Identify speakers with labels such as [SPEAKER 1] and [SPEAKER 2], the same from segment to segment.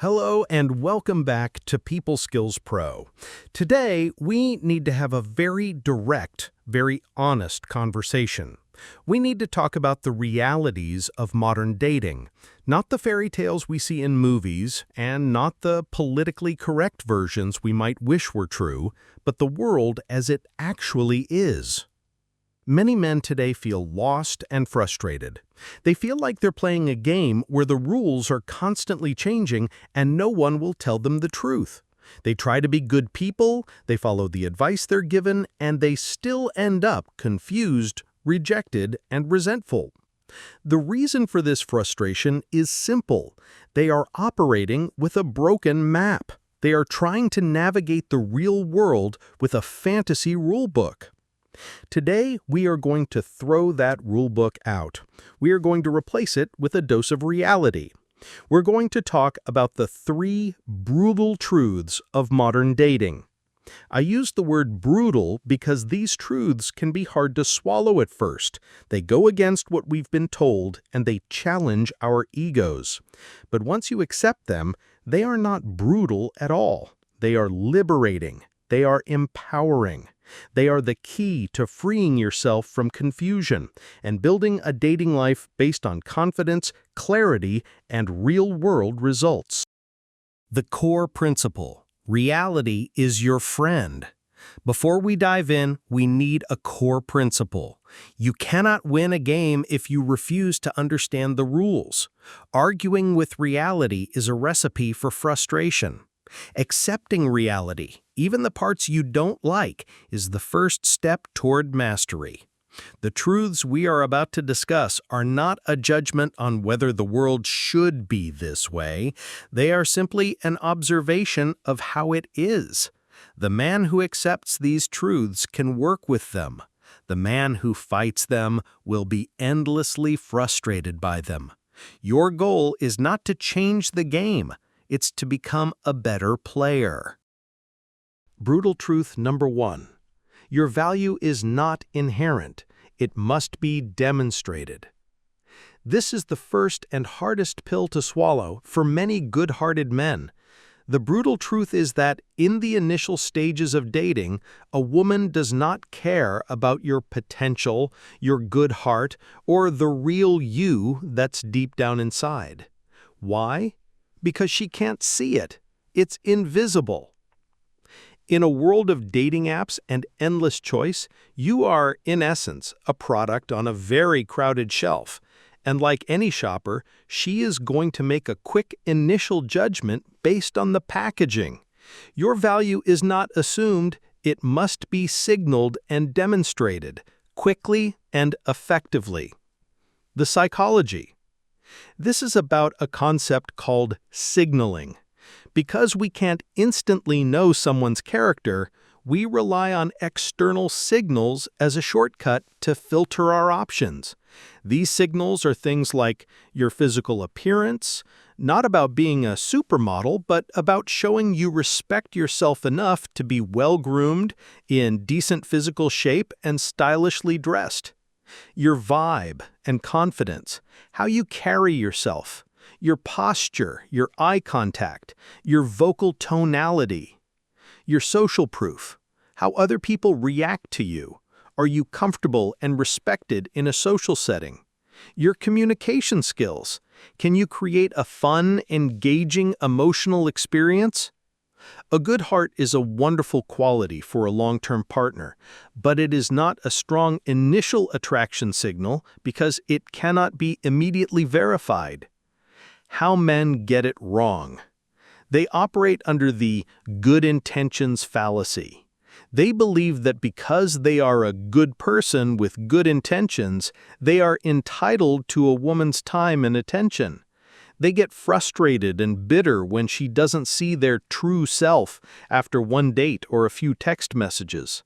[SPEAKER 1] Hello and welcome back to People Skills Pro. Today, we need to have a very direct, very honest conversation. We need to talk about the realities of modern dating, not the fairy tales we see in movies, and not the politically correct versions we might wish were true, but the world as it actually is. Many men today feel lost and frustrated. They feel like they're playing a game where the rules are constantly changing and no one will tell them the truth. They try to be good people, they follow the advice they're given, and they still end up confused, rejected, and resentful. The reason for this frustration is simple. They are operating with a broken map. They are trying to navigate the real world with a fantasy rulebook. Today, we are going to throw that rulebook out. We are going to replace it with a dose of reality. We're going to talk about the 3 brutal truths of modern dating. I use the word brutal because these truths can be hard to swallow at first. They go against what we've been told and they challenge our egos. But once you accept them, they are not brutal at all. They are liberating. They are empowering. They are the key to freeing yourself from confusion and building a dating life based on confidence, clarity, and real-world results. The core principle: reality is your friend. Before we dive in, we need a core principle. You cannot win a game if you refuse to understand the rules. Arguing with reality is a recipe for frustration. Accepting reality, even the parts you don't like, is the first step toward mastery. The truths we are about to discuss are not a judgment on whether the world should be this way. They are simply an observation of how it is. The man who accepts these truths can work with them. The man who fights them will be endlessly frustrated by them. Your goal is not to change the game. It's to become a better player. Brutal truth number 1. Your value is not inherent. It must be demonstrated. This is the first and hardest pill to swallow for many good-hearted men. The brutal truth is that in the initial stages of dating, a woman does not care about your potential, your good heart, or the real you that's deep down inside. Why? Because she can't see it. It's invisible. In a world of dating apps and endless choice, you are, in essence, a product on a very crowded shelf. And like any shopper, she is going to make a quick initial judgment based on the packaging. Your value is not assumed, it must be signaled and demonstrated, quickly and effectively. The psychology. This is about a concept called signaling. Because we can't instantly know someone's character, we rely on external signals as a shortcut to filter our options. These signals are things like your physical appearance, not about being a supermodel, but about showing you respect yourself enough to be well-groomed, in decent physical shape, and stylishly dressed. Your vibe and confidence, how you carry yourself, your posture, your eye contact, your vocal tonality, your social proof, how other people react to you. Are you comfortable and respected in a social setting? Your communication skills. Can you create a fun, engaging, emotional experience? A good heart is a wonderful quality for a long-term partner, but it is not a strong initial attraction signal because it cannot be immediately verified. How men get it wrong. They operate under the good intentions fallacy. They believe that because they are a good person with good intentions, they are entitled to a woman's time and attention. They get frustrated and bitter when she doesn't see their true self after one date or a few text messages.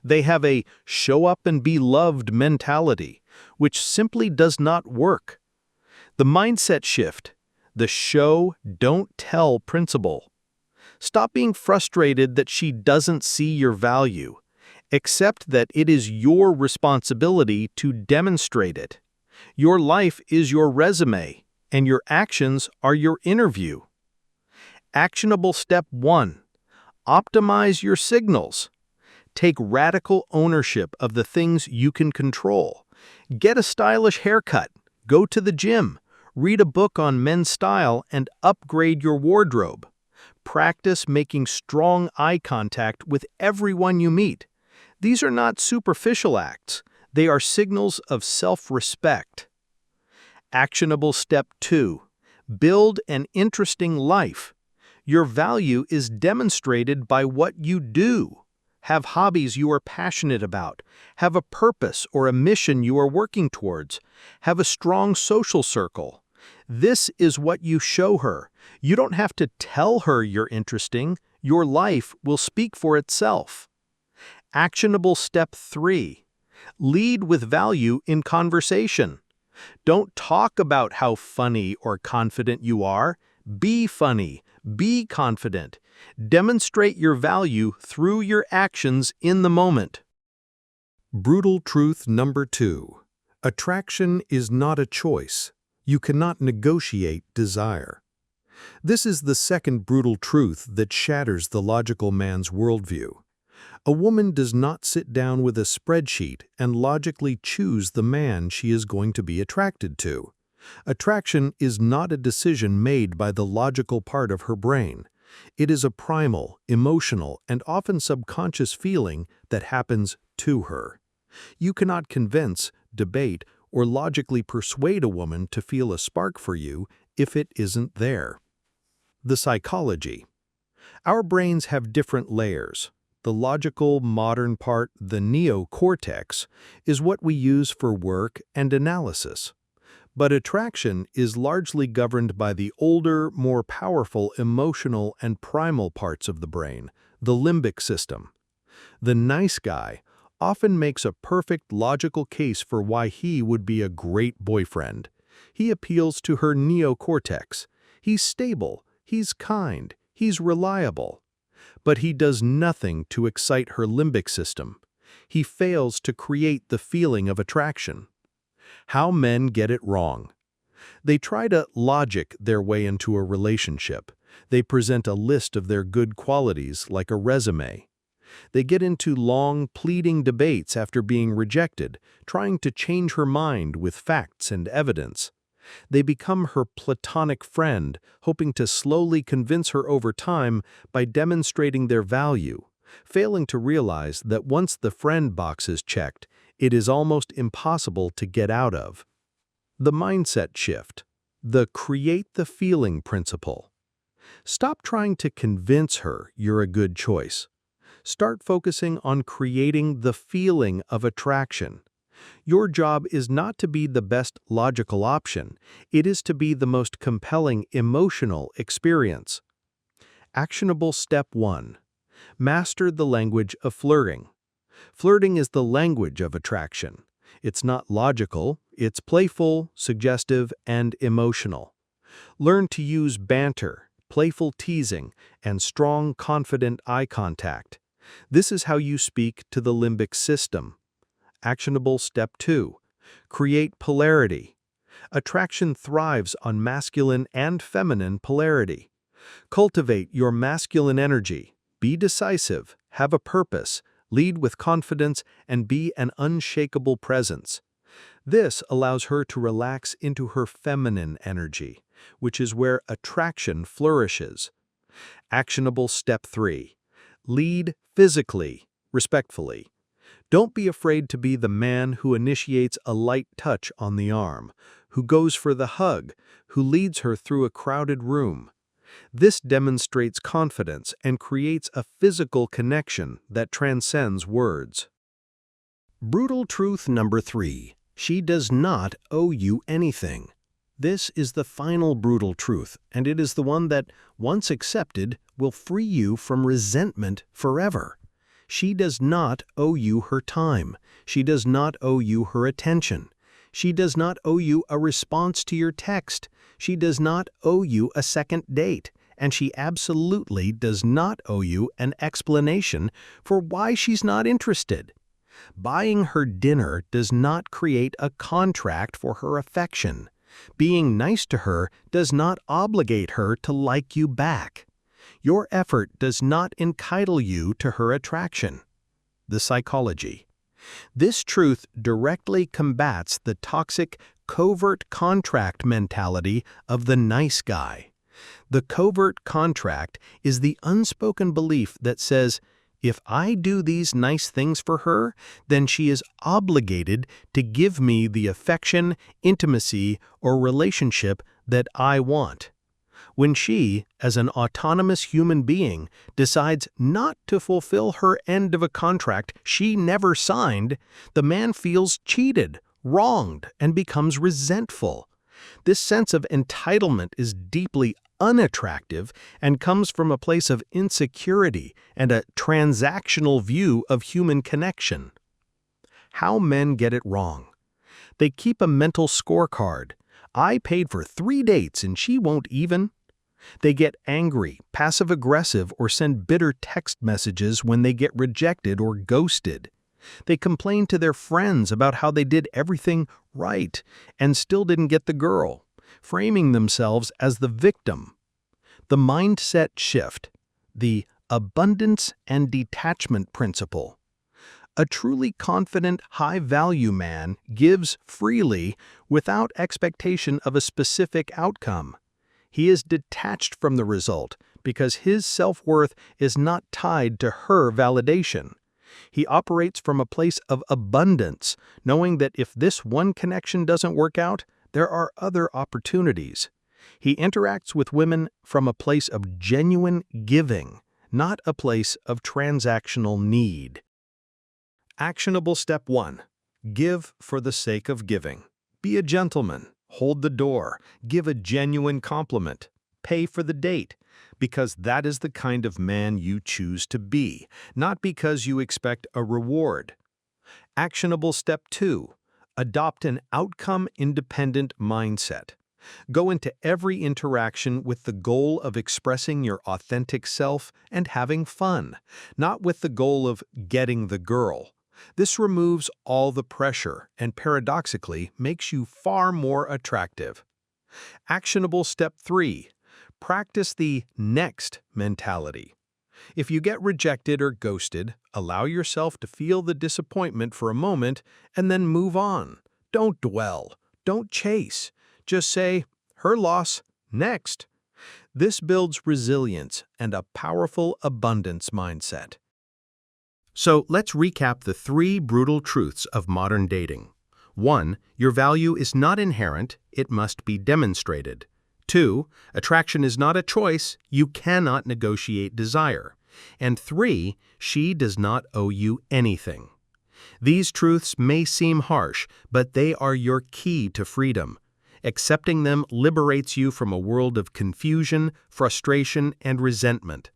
[SPEAKER 1] They have a show up and be loved mentality, which simply does not work. The mindset shift, the show, don't tell principle. Stop being frustrated that she doesn't see your value. Accept that it is your responsibility to demonstrate it. Your life is your resume, and your actions are your interview. Actionable step 1. Optimize your signals. Take radical ownership of the things you can control. Get a stylish haircut, go to the gym, read a book on men's style, and upgrade your wardrobe. Practice making strong eye contact with everyone you meet. These are not superficial acts. They are signals of self-respect. Actionable step 2. Build an interesting life. Your value is demonstrated by what you do. Have hobbies you are passionate about. Have a purpose or a mission you are working towards. Have a strong social circle. This is what you show her. You don't have to tell her you're interesting. Your life will speak for itself. Actionable step 3. Lead with value in conversation. Don't talk about how funny or confident you are. Be funny. Be confident. Demonstrate your value through your actions in the moment.
[SPEAKER 2] Brutal truth number 2. Attraction is not a choice. You cannot negotiate desire. This is the second brutal truth that shatters the logical man's worldview. A woman does not sit down with a spreadsheet and logically choose the man she is going to be attracted to. Attraction is not a decision made by the logical part of her brain. It is a primal, emotional, and often subconscious feeling that happens to her. You cannot convince, debate, or logically persuade a woman to feel a spark for you if it isn't there. The psychology. Our brains have different layers. The logical, modern part, the neocortex, is what we use for work and analysis. But attraction is largely governed by the older, more powerful emotional and primal parts of the brain, the limbic system. The nice guy often makes a perfect logical case for why he would be a great boyfriend. He appeals to her neocortex. He's stable, he's kind, he's reliable. But he does nothing to excite her limbic system. He fails to create the feeling of attraction. How men get it wrong. They try to logic their way into a relationship. They present a list of their good qualities like a resume. They get into long, pleading debates after being rejected, trying to change her mind with facts and evidence. They become her platonic friend, hoping to slowly convince her over time by demonstrating their value, failing to realize that once the friend box is checked, it is almost impossible to get out of. The mindset shift. The create the feeling principle. Stop trying to convince her you're a good choice. Start focusing on creating the feeling of attraction. Your job is not to be the best logical option. It is to be the most compelling emotional experience. Actionable step 1. Master the language of flirting. Flirting is the language of attraction. It's not logical, it's playful, suggestive, and emotional. Learn to use banter, playful teasing, and strong, confident eye contact. This is how you speak to the limbic system. Actionable step 2. Create polarity. Attraction thrives on masculine and feminine polarity. Cultivate your masculine energy. Be decisive, have a purpose, lead with confidence, and be an unshakable presence. This allows her to relax into her feminine energy, which is where attraction flourishes. Actionable step 3. Lead physically, respectfully. Don't be afraid to be the man who initiates a light touch on the arm, who goes for the hug, who leads her through a crowded room. This demonstrates confidence and creates a physical connection that transcends words.
[SPEAKER 1] Brutal truth number 3. She does not owe you anything. This is the final brutal truth, and it is the one that, once accepted, will free you from resentment forever. She does not owe you her time. She does not owe you her attention. She does not owe you a response to your text. She does not owe you a second date. And she absolutely does not owe you an explanation for why she's not interested. Buying her dinner does not create a contract for her affection. Being nice to her does not obligate her to like you back. Your effort does not entitle you to her attraction. The psychology. This truth directly combats the toxic covert contract mentality of the nice guy. The covert contract is the unspoken belief that says, if I do these nice things for her, then she is obligated to give me the affection, intimacy, or relationship that I want. When she, as an autonomous human being, decides not to fulfill her end of a contract she never signed, the man feels cheated, wronged, and becomes resentful. This sense of entitlement is deeply unattractive and comes from a place of insecurity and a transactional view of human connection. How men get it wrong. They keep a mental scorecard. I paid for 3 dates and she won't even. They get angry, passive-aggressive, or send bitter text messages when they get rejected or ghosted. They complain to their friends about how they did everything right and still didn't get the girl, framing themselves as the victim. The mindset shift, the abundance and detachment principle. A truly confident, high-value man gives freely without expectation of a specific outcome. He is detached from the result because his self-worth is not tied to her validation. He operates from a place of abundance, knowing that if this one connection doesn't work out, there are other opportunities. He interacts with women from a place of genuine giving, not a place of transactional need. Actionable step 1. Give for the sake of giving. Be a gentleman. Hold the door. Give a genuine compliment. Pay for the date, because that is the kind of man you choose to be, not because you expect a reward. Actionable step 2. Adopt an outcome-independent mindset. Go into every interaction with the goal of expressing your authentic self and having fun, not with the goal of getting the girl. This removes all the pressure and paradoxically makes you far more attractive. Actionable step 3. Practice the next mentality. If you get rejected or ghosted, allow yourself to feel the disappointment for a moment and then move on. Don't dwell. Don't chase. Just say, her loss, next. This builds resilience and a powerful abundance mindset. So let's recap the 3 brutal truths of modern dating. 1. Your value is not inherent, it must be demonstrated. 2. Attraction is not a choice, you cannot negotiate desire. And 3. She does not owe you anything. These truths may seem harsh, but they are your key to freedom. Accepting them liberates you from a world of confusion, frustration, and resentment.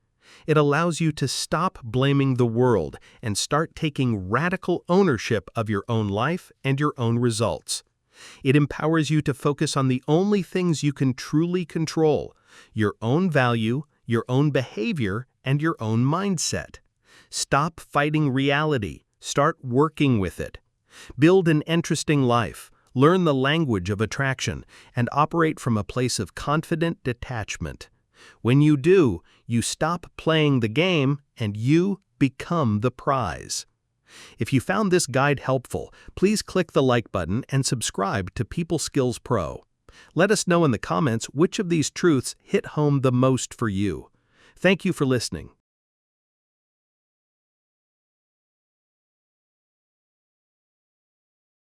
[SPEAKER 1] It allows you to stop blaming the world and start taking radical ownership of your own life and your own results. It empowers you to focus on the only things you can truly control: your own value, your own behavior, and your own mindset. Stop fighting reality. Start working with it. Build an interesting life. Learn the language of attraction and operate from a place of confident detachment. When you do, you stop playing the game and you become the prize. If you found this guide helpful, please click the like button and subscribe to People Skills Pro. Let us know in the comments which of these truths hit home the most for you. Thank you for listening.